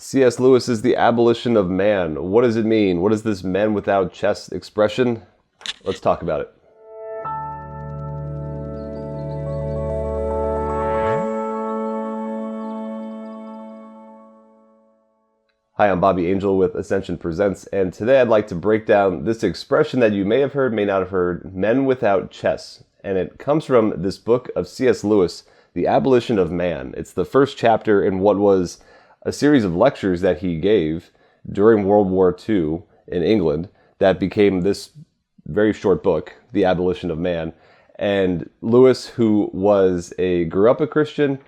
C.S. Lewis's The Abolition of Man. What does it mean? What is this men without chest expression? Let's talk about it. Hi, I'm Bobby Angel with Ascension Presents, and today I'd like to break down this expression that you may have heard, may not have heard, men without chests. And it comes from this book of C.S. Lewis, The Abolition of Man. It's the first chapter in what was a series of lectures that he gave during World War II in England that became this very short book, The Abolition of Man. And Lewis, who grew up a Christian,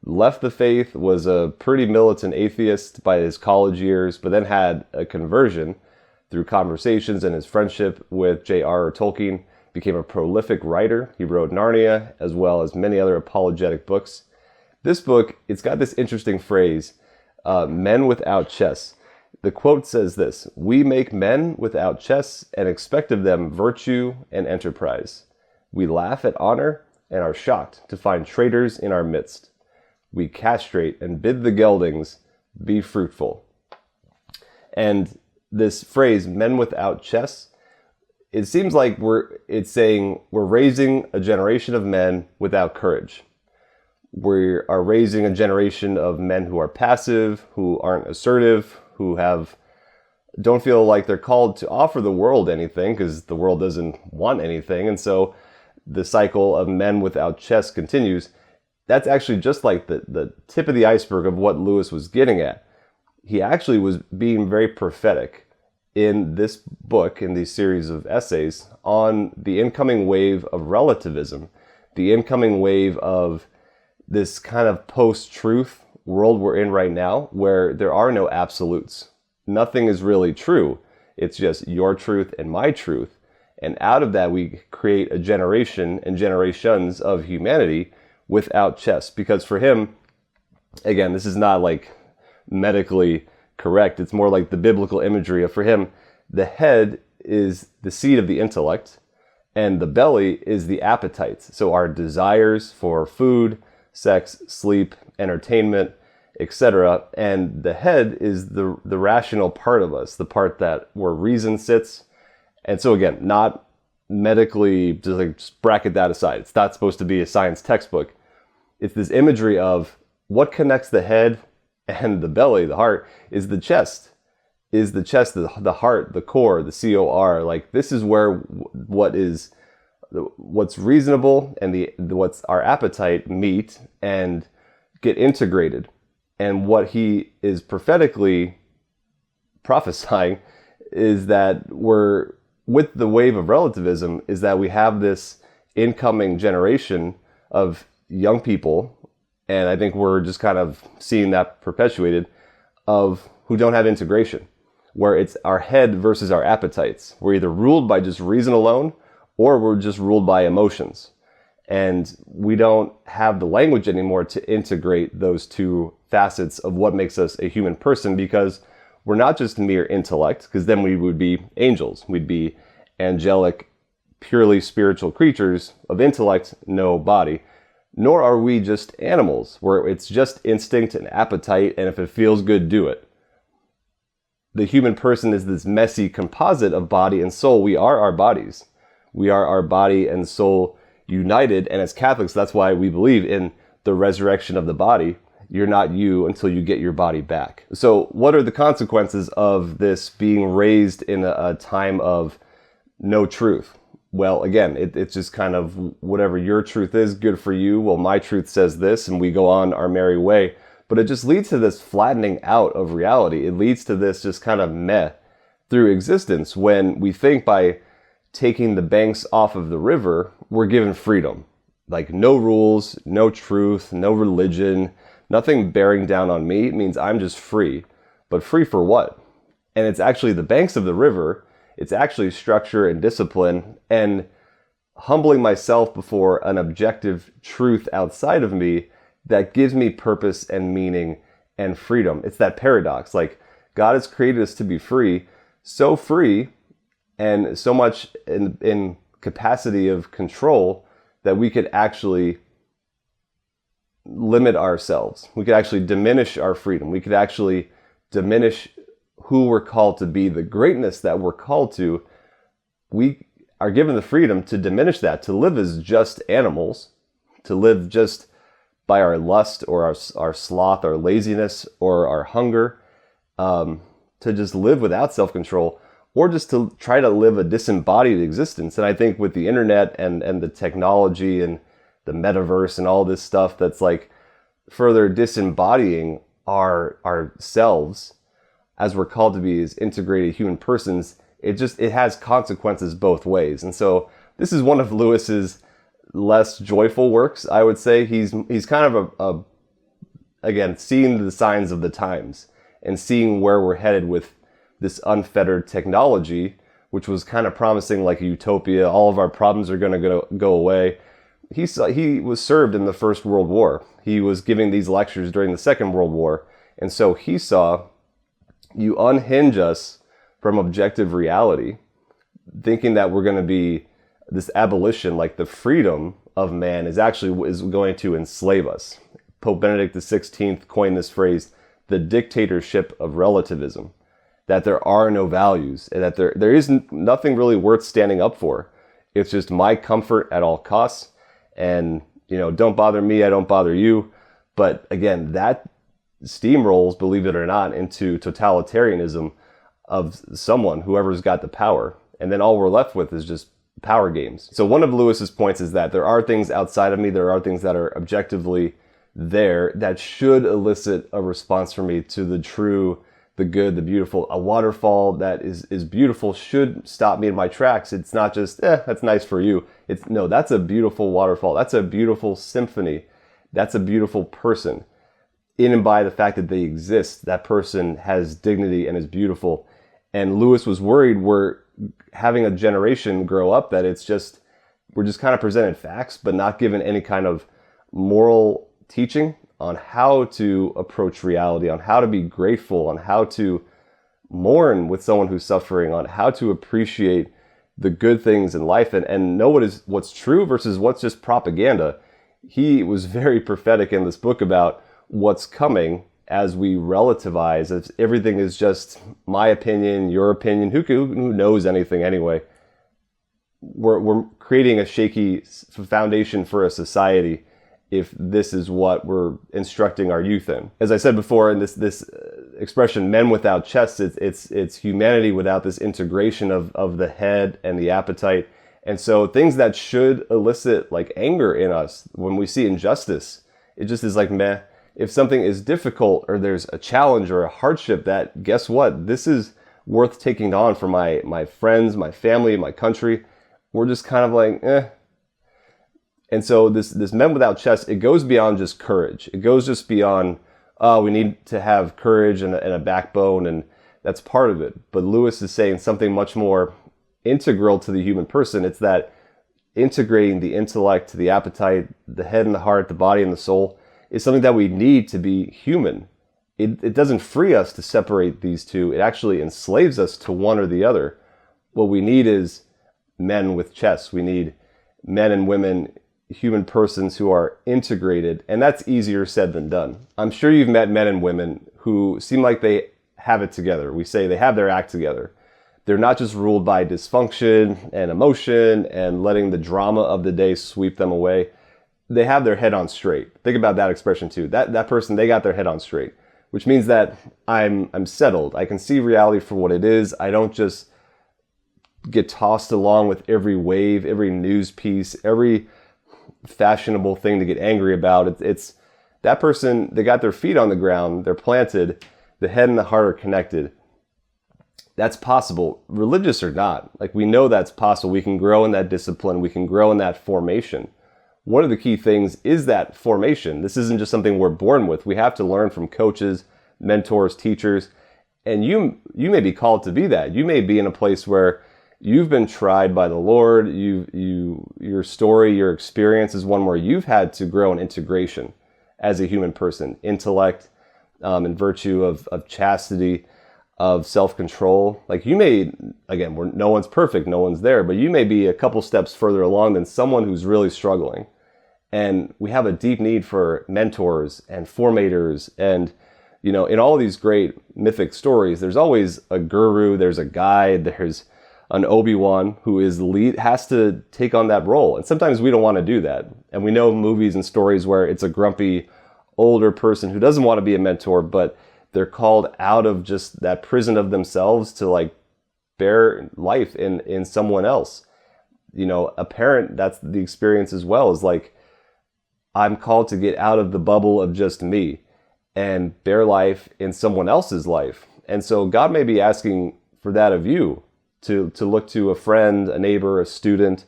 left the faith, was a pretty militant atheist by his college years, but then had a conversion through conversations and his friendship with J.R.R. Tolkien, became a prolific writer. He wrote Narnia, as well as many other apologetic books. This book, it's got this interesting phrase, men without chests. The quote says this: "We make men without chests and expect of them virtue and enterprise. We laugh at honor and are shocked to find traitors in our midst. We castrate and bid the geldings be fruitful." And this phrase, men without chests, it seems like it's saying we're raising a generation of men without courage. We are raising a generation of men who are passive, who aren't assertive, who don't feel like they're called to offer the world anything because the world doesn't want anything. And so the cycle of men without chests continues. That's actually just like the tip of the iceberg of what Lewis was getting at. He actually was being very prophetic in this book, in these series of essays, on the incoming wave of relativism, the incoming wave of this kind of post-truth world we're in right now, where there are no absolutes. Nothing is really true. It's just your truth and my truth. And out of that, we create a generation and generations of humanity without chests. Because for him, again, this is not like medically correct. It's more like the biblical imagery of, for him, the head is the seat of the intellect and the belly is the appetites. So our desires for food, sex, sleep, entertainment, etc. And the head is the rational part of us, the part where reason sits. And so again, not medically, just bracket that aside. It's not supposed to be a science textbook. It's this imagery of what connects the head and the belly, the heart, is the chest. Is the chest, the heart, the core, the COR. Like, this is where what's reasonable and what's our appetite meet and get integrated. And what he is prophetically prophesying is that we're, with the wave of relativism, is that we have this incoming generation of young people, and I think we're just kind of seeing that perpetuated, of who don't have integration, where it's our head versus our appetites. We're either ruled by just reason alone, or we're just ruled by emotions. And we don't have the language anymore to integrate those two facets of what makes us a human person, because we're not just mere intellect, because then we would be angels. We'd be angelic, purely spiritual creatures of intellect, no body. Nor are we just animals, where it's just instinct and appetite, and if it feels good, do it. The human person is this messy composite of body and soul. We are our bodies. We are our body and soul united, and as Catholics, that's why we believe in the resurrection of the body. You're not you until you get your body back. So what are the consequences of this being raised in a time of no truth? Well, again, it's just kind of whatever your truth is, good for you. Well, my truth says this, and we go on our merry way. But it just leads to this flattening out of reality. It leads to this just kind of meh through existence, when we think by taking the banks off of the river, we're given freedom. Like, no rules, no truth, no religion, nothing bearing down on me. It means I'm just free. But free for what? And it's actually the banks of the river. It's actually structure and discipline and humbling myself before an objective truth outside of me that gives me purpose and meaning and freedom. It's that paradox. Like, God has created us to be free and so much in capacity of control that we could actually limit ourselves. We could actually diminish our freedom. We could actually diminish who we're called to be, the greatness that we're called to, we are given the freedom to diminish that, to live as just animals, to live just by our lust or our sloth, our laziness or our hunger, to just live without self-control, or just to try to live a disembodied existence. And I think with the internet and the technology and the metaverse and all this stuff that's like further disembodying our selves as we're called to be as integrated human persons, it has consequences both ways. And so this is one of Lewis's less joyful works, I would say. He's kind of again, seeing the signs of the times and seeing where we're headed with this unfettered technology, which was kind of promising like a utopia. All of our problems are going to go away. He was served in the First World War. He was giving these lectures during the Second World War. And so he saw, you unhinge us from objective reality, thinking that we're going to be this abolition, like the freedom of man is going to enslave us. Pope Benedict XVI coined this phrase, the dictatorship of relativism, that there are no values and that there is nothing really worth standing up for. It's just my comfort at all costs. And, don't bother me, I don't bother you. But again, that steamrolls, believe it or not, into totalitarianism of whoever's got the power. And then all we're left with is just power games. So one of Lewis's points is that there are things outside of me, there are things that are objectively there that should elicit a response from me to the true, the good, the beautiful. A waterfall that is beautiful should stop me in my tracks. It's not just, that's nice for you. No, that's a beautiful waterfall. That's a beautiful symphony. That's a beautiful person. In and by the fact that they exist, that person has dignity and is beautiful. And Lewis was worried we're having a generation grow up that we're just kind of presented facts, but not given any kind of moral teaching on how to approach reality, on how to be grateful, on how to mourn with someone who's suffering, on how to appreciate the good things in life and know what's true versus what's just propaganda. He was very prophetic in this book about what's coming as we relativize, as everything is just my opinion, your opinion. Who knows anything anyway? We're creating a shaky foundation for a society if this is what we're instructing our youth in. As I said before, in this expression, men without chests, it's humanity without this integration of the head and the appetite. And so things that should elicit like anger in us when we see injustice, it just is like meh. If something is difficult or there's a challenge or a hardship, that guess what? This is worth taking on for my friends, my family, my country. We're just kind of like, eh. And so this men without chests, it goes beyond just courage. It goes just beyond, we need to have courage and a backbone, and that's part of it. But Lewis is saying something much more integral to the human person. It's that integrating the intellect, the appetite, the head and the heart, the body and the soul is something that we need to be human. It doesn't free us to separate these two. It actually enslaves us to one or the other. What we need is men with chests. We need men and women, human persons who are integrated, and that's easier said than done. I'm sure you've met men and women who seem like they have it together. We say they have their act together. They're not just ruled by dysfunction and emotion and letting the drama of the day sweep them away. They have their head on straight. Think about that expression too. That person, they got their head on straight, which means that I'm settled. I can see reality for what it is. I don't just get tossed along with every wave, every news piece, every fashionable thing to get angry about. It's that person, they got their feet on the ground, they're planted, the head and the heart are connected. That's possible, religious or not. Like, we know that's possible. We can grow in that discipline. We can grow in that formation. One of the key things is that formation. This isn't just something we're born with. We have to learn from coaches, mentors, teachers, and you may be called to be that. You may be in a place where you've been tried by the Lord. Your story, your experience is one where you've had to grow in integration as a human person, intellect, in virtue of chastity, of self-control. Like, you may, again, no one's perfect, no one's there, but you may be a couple steps further along than someone who's really struggling. And we have a deep need for mentors and formators and In all these great mythic stories, there's always a guru, there's a guide, there's an Obi-Wan who is the lead, has to take on that role. And sometimes we don't want to do that. And we know movies and stories where it's a grumpy older person who doesn't want to be a mentor, but they're called out of just that prison of themselves to like bear life in someone else. A parent, that's the experience as well, is like, I'm called to get out of the bubble of just me and bear life in someone else's life. And so God may be asking for that of you, to look to a friend, a neighbor, a student,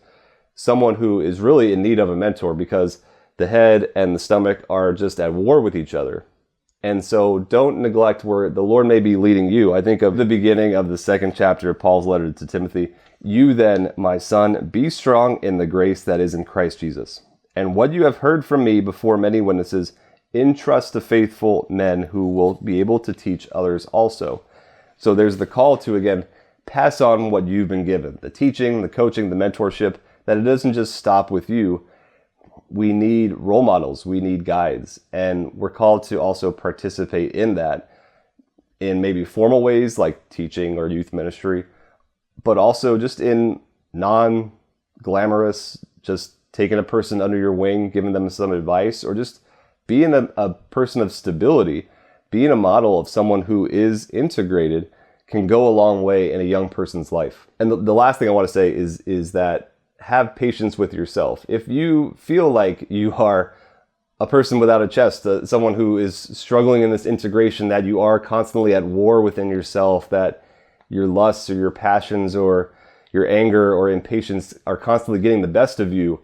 someone who is really in need of a mentor, because the head and the stomach are just at war with each other. And so don't neglect where the Lord may be leading you. I think of the beginning of the 2nd chapter of Paul's letter to Timothy. You then, my son, be strong in the grace that is in Christ Jesus. And what you have heard from me before many witnesses, entrust to faithful men who will be able to teach others also. So there's the call to, again, pass on what you've been given. The teaching, the coaching, the mentorship, that it doesn't just stop with you. We need role models, we need guides, and we're called to also participate in that in maybe formal ways like teaching or youth ministry, but also just in non-glamorous, just taking a person under your wing, giving them some advice, or just being a person of stability, being a model of someone who is integrated can go a long way in a young person's life. And the last thing I want to say is that have patience with yourself. If you feel like you are a person without a chest, someone who is struggling in this integration, that you are constantly at war within yourself, that your lusts or your passions or your anger or impatience are constantly getting the best of you,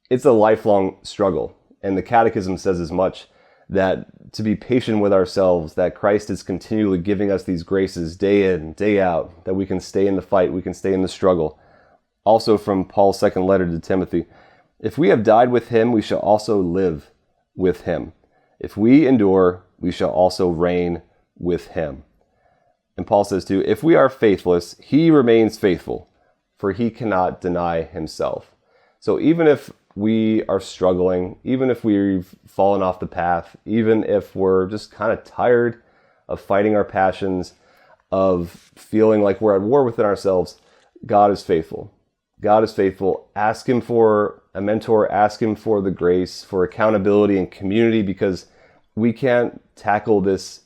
it's a lifelong struggle. And the Catechism says as much, that to be patient with ourselves, that Christ is continually giving us these graces day in, day out, that we can stay in the fight, we can stay in the struggle. Also from Paul's 2nd letter to Timothy, if we have died with him, we shall also live with him. If we endure, we shall also reign with him. And Paul says too, if we are faithless, he remains faithful, for he cannot deny himself. So even if we are struggling, even if we've fallen off the path, even if we're just kind of tired of fighting our passions, of feeling like we're at war within ourselves, God is faithful. God is faithful. Ask him for a mentor, ask him for the grace, for accountability and community, because we can't tackle this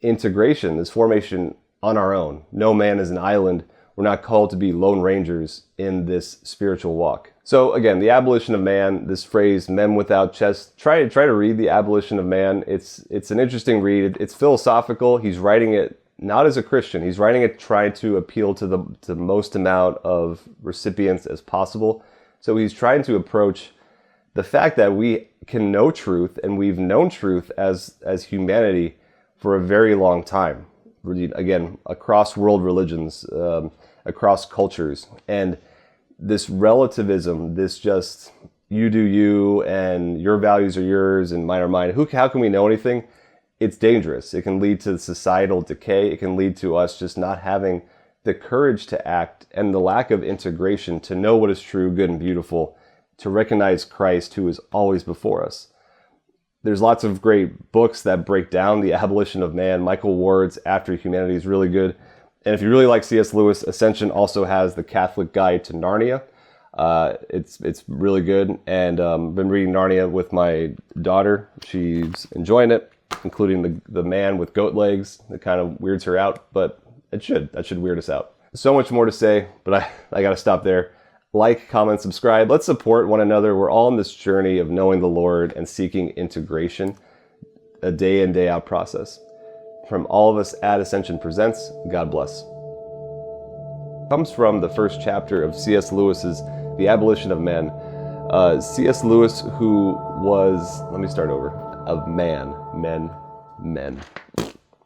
integration, this formation on our own. No man is an island. We're not called to be lone rangers in this spiritual walk. So again, the abolition of man, this phrase, men without chest, try to read the Abolition of Man. It's an interesting read. It's philosophical. He's writing it not as a Christian. He's writing it trying to appeal to the most amount of recipients as possible. So he's trying to approach the fact that we can know truth, and we've known truth as humanity for a very long time. Again, across world religions, across cultures. And this relativism, this just you do you and your values are yours and mine are mine. How can we know anything? It's dangerous. It can lead to societal decay. It can lead to us just not having the courage to act and the lack of integration to know what is true, good, and beautiful, to recognize Christ who is always before us. There's lots of great books that break down the abolition of man. Michael Ward's After Humanity is really good. And if you really like C.S. Lewis, Ascension also has the Catholic Guide to Narnia. It's really good. And been reading Narnia with my daughter. She's enjoying it, including the man with goat legs. That kind of weirds her out, but that should weird us out. So much more to say, but I got to stop there. Like, comment, subscribe. Let's support one another. We're all in this journey of knowing the Lord and seeking integration, a day in, day out process. From all of us at Ascension Presents, God bless. Comes from the first chapter of C.S. Lewis's The Abolition of Man. C.S. Lewis, who was, let me start over, of man, men.